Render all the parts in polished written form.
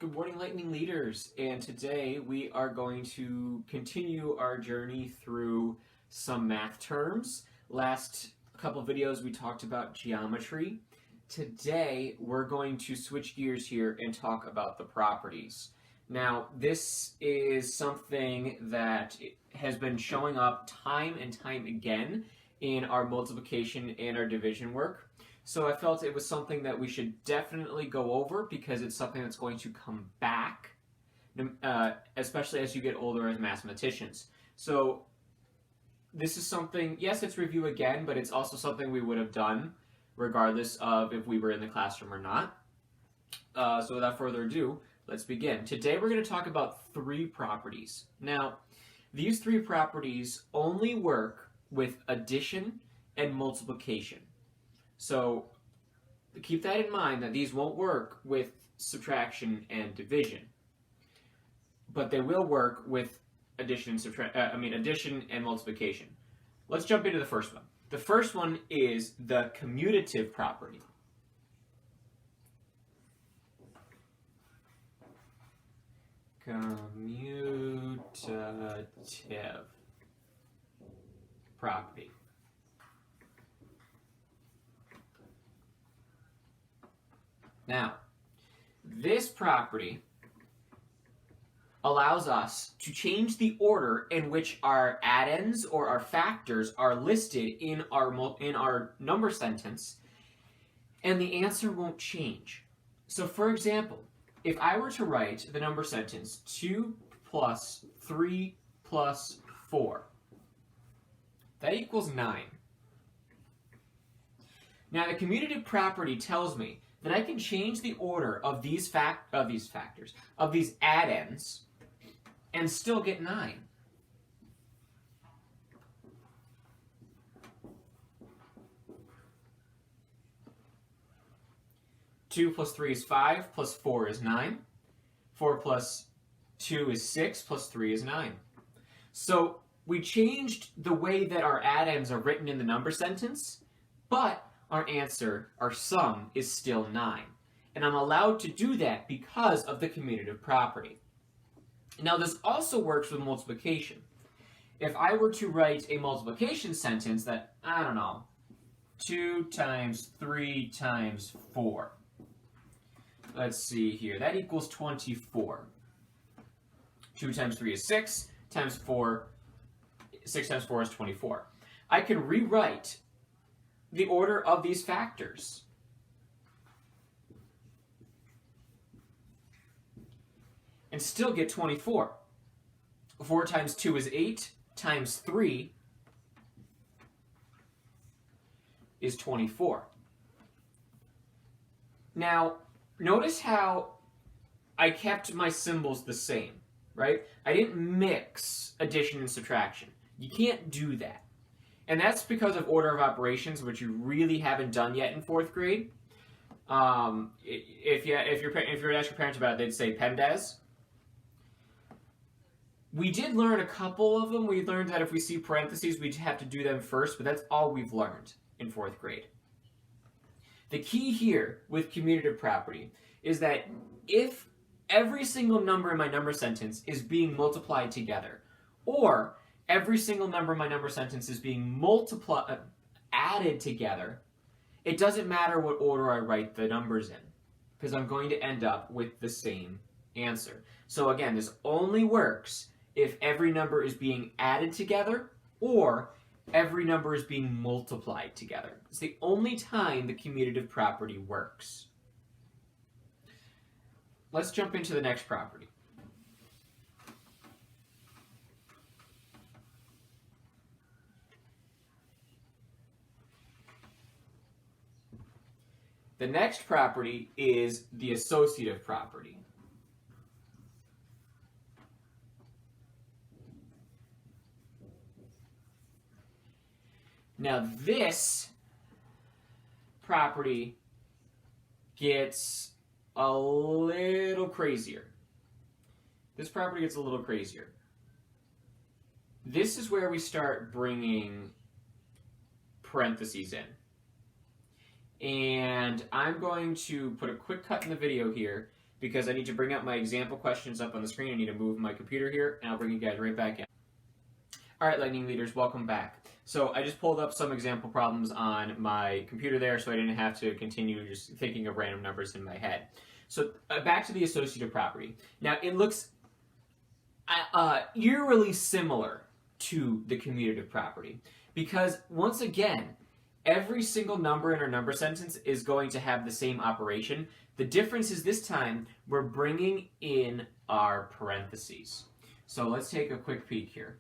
Good morning, Lightning Leaders, and today we are going to continue our journey through some math terms. Last couple videos we talked about geometry. Today we're going to switch gears here and talk about the properties. Now, this is something that has been showing up time and time again in our multiplication and our division work. So I felt it was something that we should definitely go over because it's something that's going to come back, especially as you get older as mathematicians. So this is something, yes, it's review again, but it's also something we would have done regardless of if we were in the classroom or not. So without further ado, let's begin. Today we're going to talk about three properties. Now, these three properties only work with addition and multiplication. So keep that in mind, that these won't work with subtraction and division, but they will work with addition and multiplication. Let's jump into the first one. The first one is the commutative property. Commutative property. Now, this property allows us to change the order in which our addends or our factors are listed in our number sentence, and the answer won't change. So for example, if I were to write the number sentence 2 plus 3 plus 4, that equals 9. Now the commutative property tells me that I can change the order of these addends and still get 9. Two plus 3 is 5, plus 4 is 9. 4 plus 2 is 6, plus 3 is 9. So we changed the way that our addends are written in the number sentence, but our answer, our sum, is still 9. And I'm allowed to do that because of the commutative property. Now this also works with multiplication. If I were to write a multiplication sentence that, 2 times 3 times 4. Let's see here, that equals 24. 2 times 3 is 6, times 4, 6 times 4 is 24. I can rewrite the order of these factors. And still get 24. 4 times 2 is 8, times 3 is 24. Now, notice how I kept my symbols the same, right? I didn't mix addition and subtraction. You can't do that. And that's because of order of operations, which you really haven't done yet in 4th grade. If you were to ask your parents about it, they'd say PEMDAS. We did learn a couple of them. We learned that if we see parentheses, we'd have to do them first, but that's all we've learned in 4th grade. The key here with commutative property is that if every single number in my number sentence is being multiplied together, or every single number in my number sentence is being added together, it doesn't matter what order I write the numbers in, because I'm going to end up with the same answer. So again, this only works if every number is being added together or every number is being multiplied together. It's the only time the commutative property works. Let's jump into the next property. The next property is the associative property. Now this property gets a little crazier. This is where we start bringing parentheses in. And I'm going to put a quick cut in the video here because I need to bring up my example questions up on the screen. I need to move my computer here, and I'll bring you guys right back in. All right, Lightning Leaders, welcome back. So I just pulled up some example problems on my computer there, so I didn't have to continue just thinking of random numbers in my head. So back to the associative property. Now, it looks eerily similar to the commutative property, because once again, every single number in our number sentence is going to have the same operation. The difference is this time we're bringing in our parentheses. So let's take a quick peek here.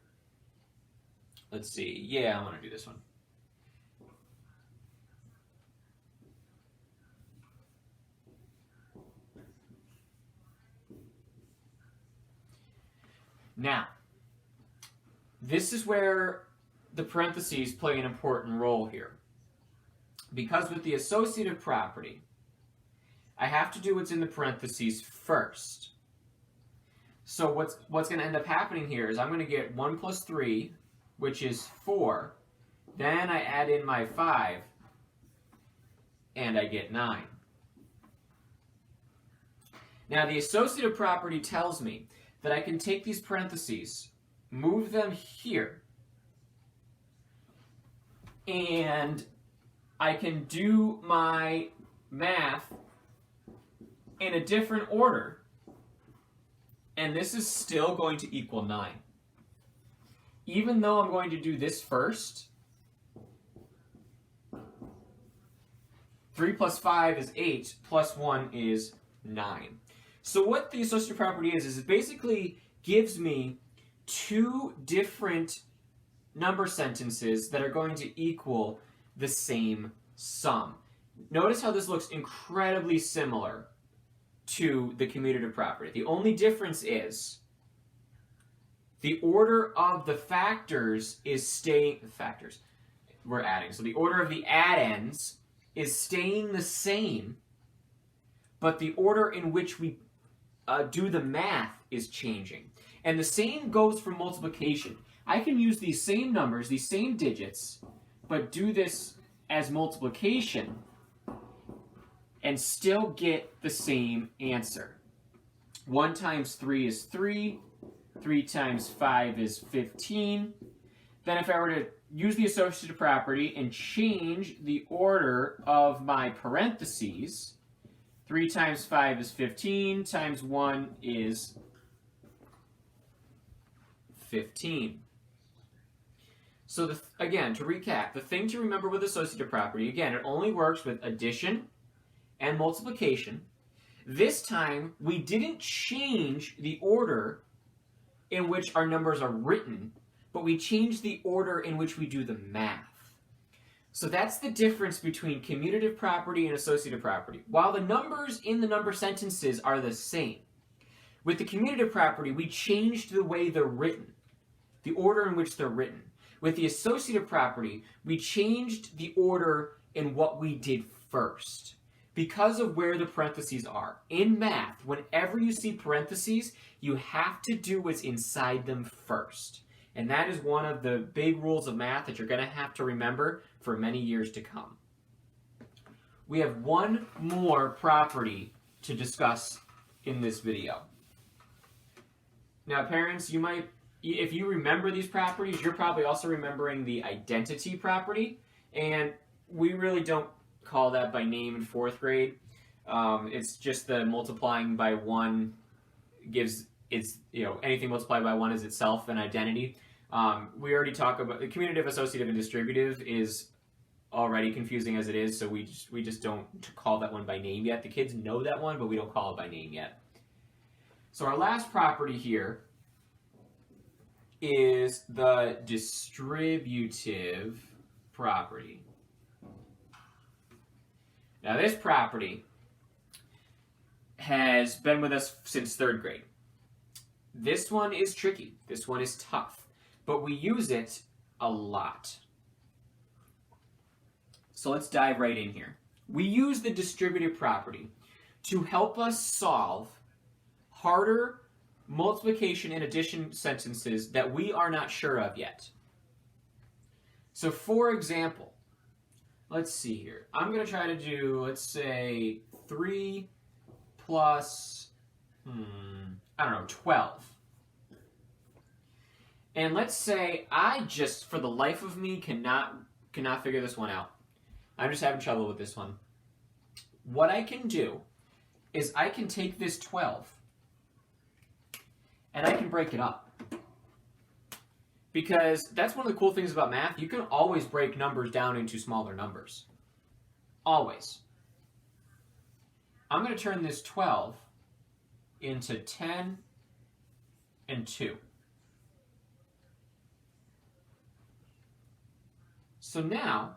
Let's see. Yeah, I'm going to do this one. Now, this is where the parentheses play an important role here. Because with the associative property, I have to do what's in the parentheses first. So what's going to end up happening here is I'm going to get 1 plus 3, which is 4. Then I add in my 5, and I get 9. Now, the associative property tells me that I can take these parentheses, move them here, and I can do my math in a different order, and this is still going to equal 9. Even though I'm going to do this first, 3 plus 5 is 8, plus 1 is 9. So what the associative property is it basically gives me two different number sentences that are going to equal the same sum. Notice how this looks incredibly similar to the commutative property. The only difference is the order of the factors is staying, we're adding, so the order of the addends is staying the same, but the order in which we do the math is changing. And the same goes for multiplication. I can use these same numbers, these same digits, but do this as multiplication and still get the same answer. 1 times 3 is 3. 3 times 5 is 15. Then if I were to use the associative property and change the order of my parentheses, 3 times 5 is 15, times 1 is 15. So again, to recap, the thing to remember with associative property, again, it only works with addition and multiplication. This time, we didn't change the order in which our numbers are written, but we changed the order in which we do the math. So that's the difference between commutative property and associative property. While the numbers in the number sentences are the same, with the commutative property, we changed the way they're written, the order in which they're written. With the associative property, we changed the order in what we did first because of where the parentheses are. In math, whenever you see parentheses, you have to do what's inside them first. And that is one of the big rules of math that you're going to have to remember for many years to come. We have one more property to discuss in this video. Now, parents, you might, if you remember these properties, you're probably also remembering the identity property. And we really don't call that by name in 4th grade. It's just the multiplying by 1 gives, anything multiplied by 1 is itself an identity. We already talked about the commutative, associative, and distributive is already confusing as it is, so we just don't call that one by name yet. The kids know that one, but we don't call it by name yet. So our last property here is the distributive property. Now this property has been with us since 3rd grade. This one is tricky. This one is tough, but we use it a lot. So let's dive right in here. We use the distributive property to help us solve harder multiplication and addition sentences that we are not sure of yet. So for example, let's see here. I'm going to try to do, let's say, 3 plus I don't know, 12. And let's say I just, for the life of me, cannot figure this one out. I'm just having trouble with this one. What I can do is I can take this 12 and I can break it up. Because that's one of the cool things about math. You can always break numbers down into smaller numbers. Always. I'm going to turn this 12 into 10 and 2. So now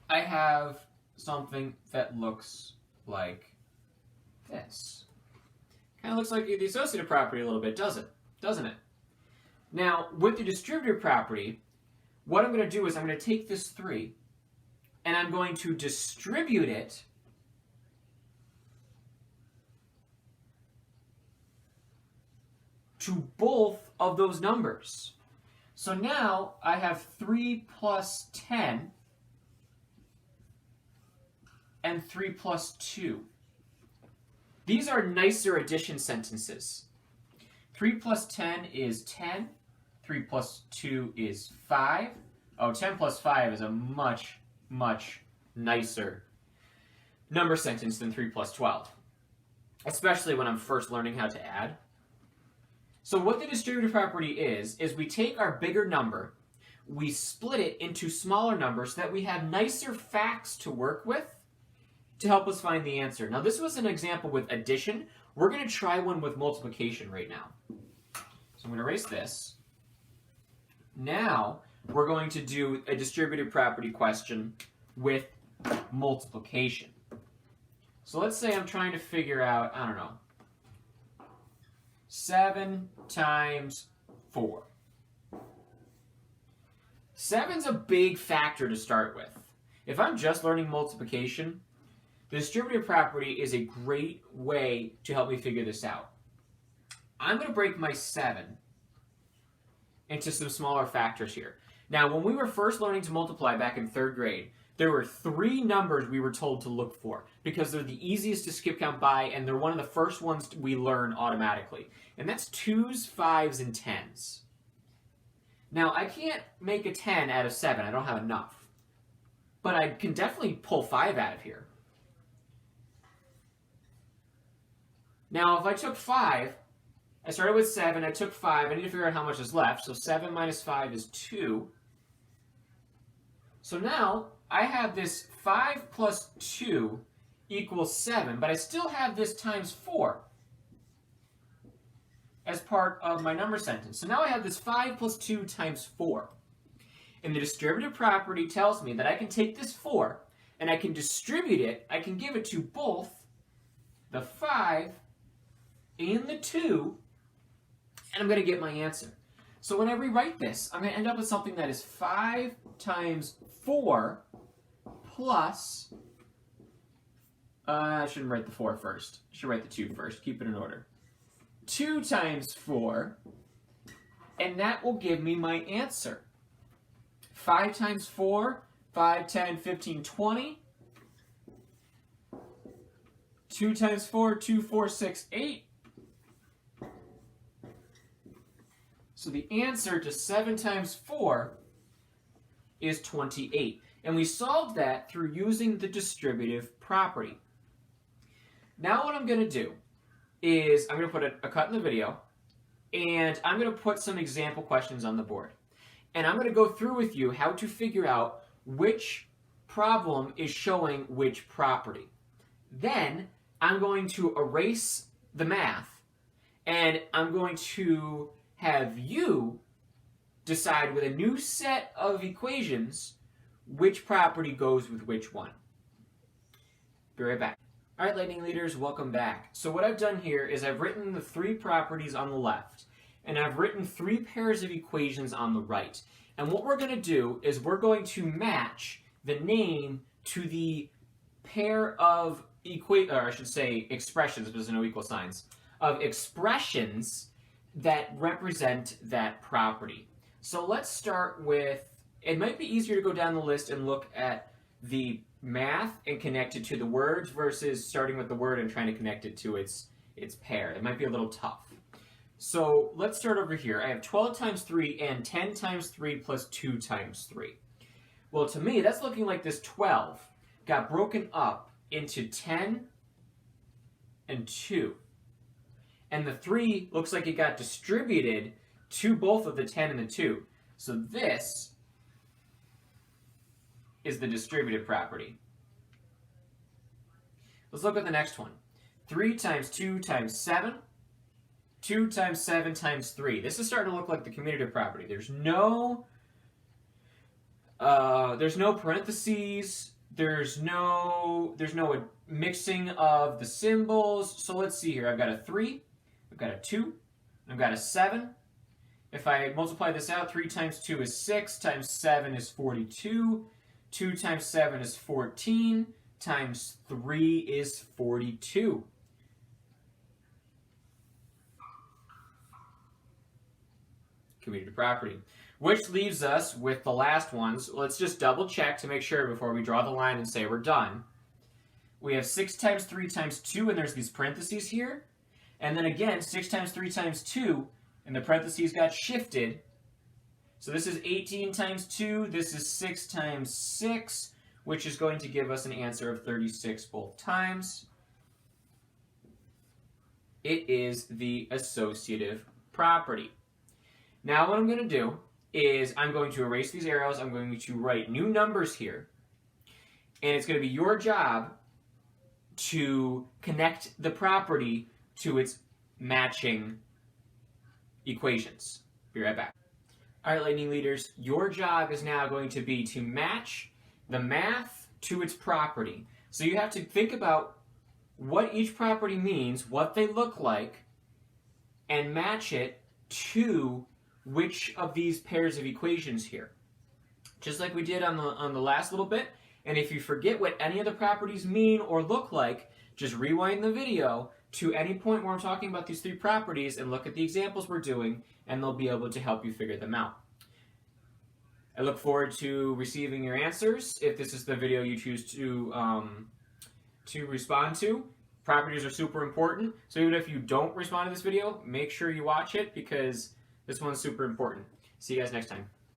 I have something that looks like this. Kind of looks like the associative property a little bit, doesn't it? Now, with the distributive property, what I'm going to do is I'm going to take this 3 and I'm going to distribute it to both of those numbers. So now I have 3 plus 10 and 3 plus 2. These are nicer addition sentences. 3 plus 10 is 10. 3 plus 2 is 5. Oh, 10 plus 5 is a much, much nicer number sentence than 3 plus 12. Especially when I'm first learning how to add. So what the distributive property is we take our bigger number, we split it into smaller numbers so that we have nicer facts to work with to help us find the answer. Now this was an example with addition. We're going to try one with multiplication right now. So I'm going to erase this. Now we're going to do a distributive property question with multiplication. So let's say I'm trying to figure out, I don't know, 7 times 4. 7's a big factor to start with. If I'm just learning multiplication, the distributive property is a great way to help me figure this out. I'm going to break my 7 into some smaller factors here. Now, when we were first learning to multiply back in 3rd grade, there were 3 numbers we were told to look for because they're the easiest to skip count by and they're one of the first ones we learn automatically. And that's 2s, 5s, and 10s. Now, I can't make a 10 out of 7. I don't have enough. But I can definitely pull 5 out of here. Now, if I took 5, I started with 7, I took 5, I need to figure out how much is left. So 7 minus 5 is 2. So now, I have this 5 plus 2 equals 7, but I still have this times 4 as part of my number sentence. So now I have this 5 plus 2 times 4. And the distributive property tells me that I can take this 4 and I can distribute it. I can give it to both the 5 and the 2, and I'm going to get my answer. So when I rewrite this, I'm going to end up with something that is 5 times 4 plus, I shouldn't write the 4 first. I should write the 2 first. Keep it in order. 2 times 4, and that will give me my answer. 5 times 4, 5, 10, 15, 20. 2 times 4, 2, 4, 6, 8. So the answer to 7 times 4 is 28. And we solved that through using the distributive property. Now what I'm going to do is I'm going to put a cut in the video, and I'm going to put some example questions on the board. And I'm going to go through with you how to figure out which problem is showing which property. Then I'm going to erase the math, and I'm going to have you decide with a new set of equations which property goes with which one. Be right back. All right, Lightning Leaders, welcome back. So what I've done here is I've written the 3 properties on the left, and I've written 3 pairs of equations on the right. And what we're going to do is we're going to match the name to the pair of expressions, because there's no equal signs, of expressions that represent that property. So let's start with, it might be easier to go down the list and look at the math and connect it to the words versus starting with the word and trying to connect it to its its pair. It might be a little tough. So let's start over here. I have 12 times 3 and 10 times 3 plus 2 times 3. Well, to me, that's looking like this 12 got broken up into 10 and 2. And the 3 looks like it got distributed to both of the 10 and the 2. So this is the distributive property. Let's look at the next one. 3 times 2 times 7. 2 times 7 times 3. This is starting to look like the commutative property. There's no parentheses. There's no mixing of the symbols. So let's see here. I've got a 3. I've got a 2. I've got a 7. If I multiply this out, 3 times 2 is 6, times 7 is 42. 2 times 7 is 14, times 3 is 42. Commutative property. Which leaves us with the last ones. Let's just double check to make sure before we draw the line and say we're done. We have 6 times 3 times 2, and there's these parentheses here. And then again, 6 times 3 times 2, and the parentheses got shifted. So this is 18 times 2, this is 6 times 6, which is going to give us an answer of 36 both times. It is the associative property. Now what I'm going to do is I'm going to erase these arrows, I'm going to write new numbers here, and it's going to be your job to connect the property to its matching equations. Be right back. All right, Lightning Leaders, your job is now going to be to match the math to its property. So you have to think about what each property means, what they look like, and match it to which of these pairs of equations here. Just like we did on the last little bit. And if you forget what any of the properties mean or look like, just rewind the video to any point where I'm talking about these 3 properties and look at the examples we're doing, and they'll be able to help you figure them out. I look forward to receiving your answers if this is the video you choose to respond to. Properties are super important, so even if you don't respond to this video, make sure you watch it because this one's super important. See you guys next time.